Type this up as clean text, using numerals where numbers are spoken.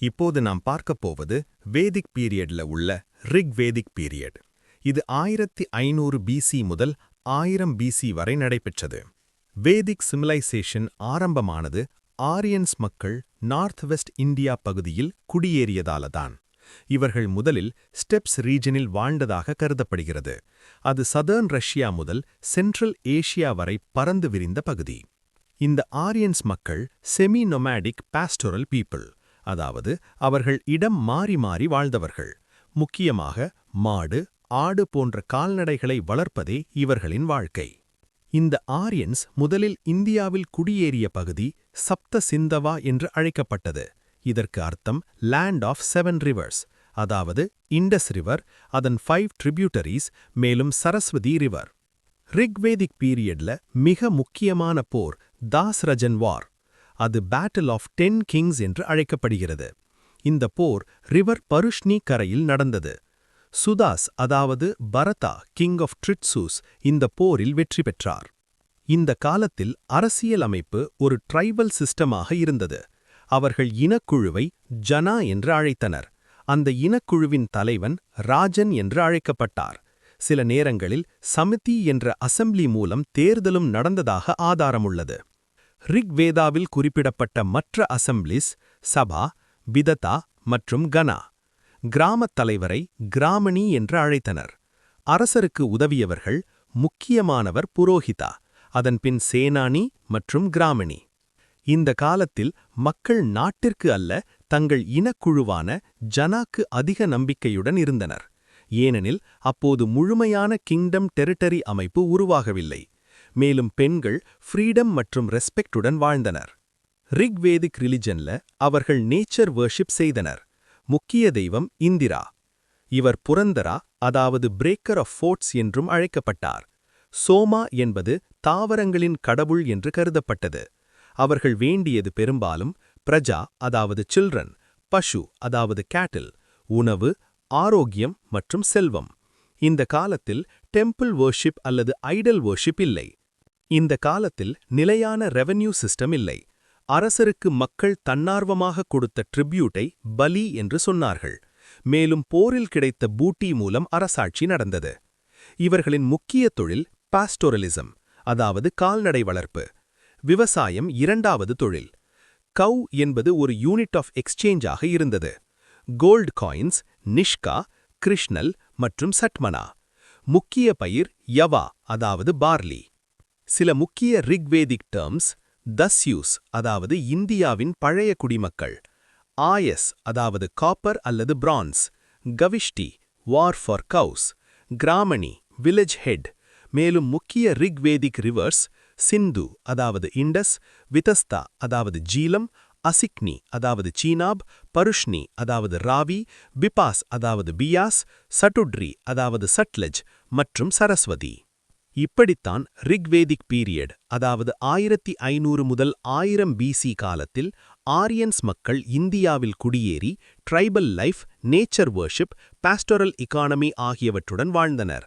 இப்போது நாம் பார்க்கப் போவது வேதிக் பீரியட்ல உள்ள ரிக்வேதிக் பீரியட். இது 1500 பிசி முதல் 1000 பிசி வரை நடைபெற்றது. வேதிக் சிவிலைசேஷன் ஆரம்பமானது ஆரியன்ஸ் மக்கள் நார்த் வெஸ்ட் இந்தியா பகுதியில் குடியேறியதாலதான். இவர்கள் முதலில் ஸ்டெப்ஸ் ரீஜனில் வாழ்ந்ததாக கருதப்படுகிறது. அது சதர்ன் ரஷ்யா முதல் சென்ட்ரல் ஏஷியா வரை பறந்து விரிந்த பகுதி. இந்த ஆரியன்ஸ் மக்கள் செமி நொமாடிக் பாஸ்டோரல் பீப்பிள், அதாவது அவர்கள் இடம் மாறி மாறி வாழ்ந்தவர்கள். முக்கியமாக மாடு, ஆடு போன்ற கால்நடைகளை வளர்ப்பதே இவர்களின் வாழ்க்கை. இந்த ஆரியன்ஸ் முதலில் இந்தியாவில் குடியேறிய பகுதி சப்த சிந்தவா என்று அழைக்கப்பட்டது. இதற்கு அர்த்தம் லேண்ட் ஆஃப் 7 ரிவர்ஸ், அதாவது இண்டஸ் ரிவர், அதன் 5 ட்ரிபியூட்டரிஸ், மேலும் சரஸ்வதி ரிவர். ரிக்வேதிக் பீரியட்ல மிக முக்கியமான போர் தாஸ்ரஜன் வார். அது பேட்டில் ஆஃப் 10 கிங்ஸ் என்று அழைக்கப்படுகிறது. இந்த போர் ரிவர் பருஷ்னி கரையில் நடந்தது. சுதாஸ், அதாவது பரதா கிங் ஆஃப் ட்ரிட்சூஸ், இந்த போரில் வெற்றி பெற்றார். இந்த காலத்தில் அரசியல் அமைப்பு ஒரு ட்ரைபல் சிஸ்டமாக இருந்தது. அவர்கள் இனக்குழுவை ஜனா என்று அழைத்தனர். அந்த இனக்குழுவின் தலைவன் ராஜன் என்று அழைக்கப்பட்டார். சில நேரங்களில் சமிதி என்ற அசெம்பிளி மூலம் தேர்தலும் நடந்ததாக ஆதாரமுள்ளது. ரிக்வேதாவில் குறிப்பிடப்பட்ட மற்ற அசெம்பிளிஸ் சபா, பிததா மற்றும் கனா. கிராமத் தலைவரை கிராமணி என்று அழைத்தனர். அரசருக்கு உதவியவர்கள் முக்கியமானவர் புரோஹிதா, அதன்பின் சேனானி மற்றும் கிராமணி. இந்த காலத்தில் மக்கள் நாட்டிற்கு அல்ல, தங்கள் இனக்குழுவான ஜனாக்கு அதிக நம்பிக்கையுடன் இருந்தனர். ஏனெனில் அப்போது முழுமையான கிங்டம் டெரிட்டரி அமைப்பு உருவாகவில்லை. மேலும் பெண்கள் ஃப்ரீடம் மற்றும் ரெஸ்பெக்டுடன் வாழ்ந்தனர். ரிக்வேதிக் ரிலிஜன்ல அவர்கள் நேச்சர் வர்ஷிப் செய்தனர். முக்கிய தெய்வம் இந்திரா. இவர் புரந்தரா, அதாவது பிரேக்கர் ஆஃப் ஃபோர்ட்ஸ் என்றும் அழைக்கப்பட்டார். சோமா என்பது தாவரங்களின் கடவுள் என்று கருதப்பட்டது. அவர்கள் வேண்டியது பெரும்பாலும் பிரஜா, அதாவது சில்ட்ரன், பஷு, அதாவது கேட்டில், உணவு, ஆரோக்கியம் மற்றும் செல்வம். இந்த காலத்தில் டெம்பிள் வர்ஷிப் அல்லது ஐடல் வர்ஷிப் இல்லை. இந்த காலத்தில் நிலையான ரெவென்யூ சிஸ்டம் இல்லை. அரசருக்கு மக்கள் தன்னார்வமாக கொடுத்த ட்ரிபியூட்டை பலி என்று சொன்னார்கள். மேலும் போரில் கிடைத்த பூட்டி மூலம் அரசாட்சி நடந்தது. இவர்களின் முக்கிய தொழில் பாஸ்டோரலிசம், அதாவது கால்நடை வளர்ப்பு. விவசாயம் இரண்டாவது தொழில். கவ் என்பது ஒரு யூனிட் ஆஃப் எக்ஸ்சேஞ்சாக இருந்தது. கோல்ட் காயின்ஸ், நிஷ்கா, கிருஷ்ணல் மற்றும் சட்மனா. முக்கிய பயிர் யவா, அதாவது பார்லி. சில முக்கிய ரிக்வேதிக் டெர்ம்ஸ்: தஸ்யூஸ், அதாவது இந்தியாவின் பழைய குடிமக்கள்; ஆயஸ், அதாவது காப்பர் அல்லது பிரான்ஸ்; கவிஷ்டி, வார் ஃபார் கவுஸ்; கிராமணி, வில்லேஜ் ஹெட். மேலும் முக்கிய ரிக்வேதிக் ரிவர்ஸ்: சிந்து, அதாவது இண்டஸ்; விதஸ்தா, அதாவது ஜீலம்; அசிக்னி, அதாவது சீனாப்; பருஷ்னி, அதாவது ராவி; பிபாஸ், அதாவது பியாஸ்; சட்டுட்ரி, அதாவது சட்லஜ் மற்றும் சரஸ்வதி. இப்படித்தான் ரிக்வேதிக் பீரியட், அதாவது 1500 முதல் 1000 பிசி காலத்தில் ஆரியன்ஸ் மக்கள் இந்தியாவில் குடியேறி tribal life, nature worship, pastoral economy ஆகியவற்றுடன் வாழ்ந்தனர்.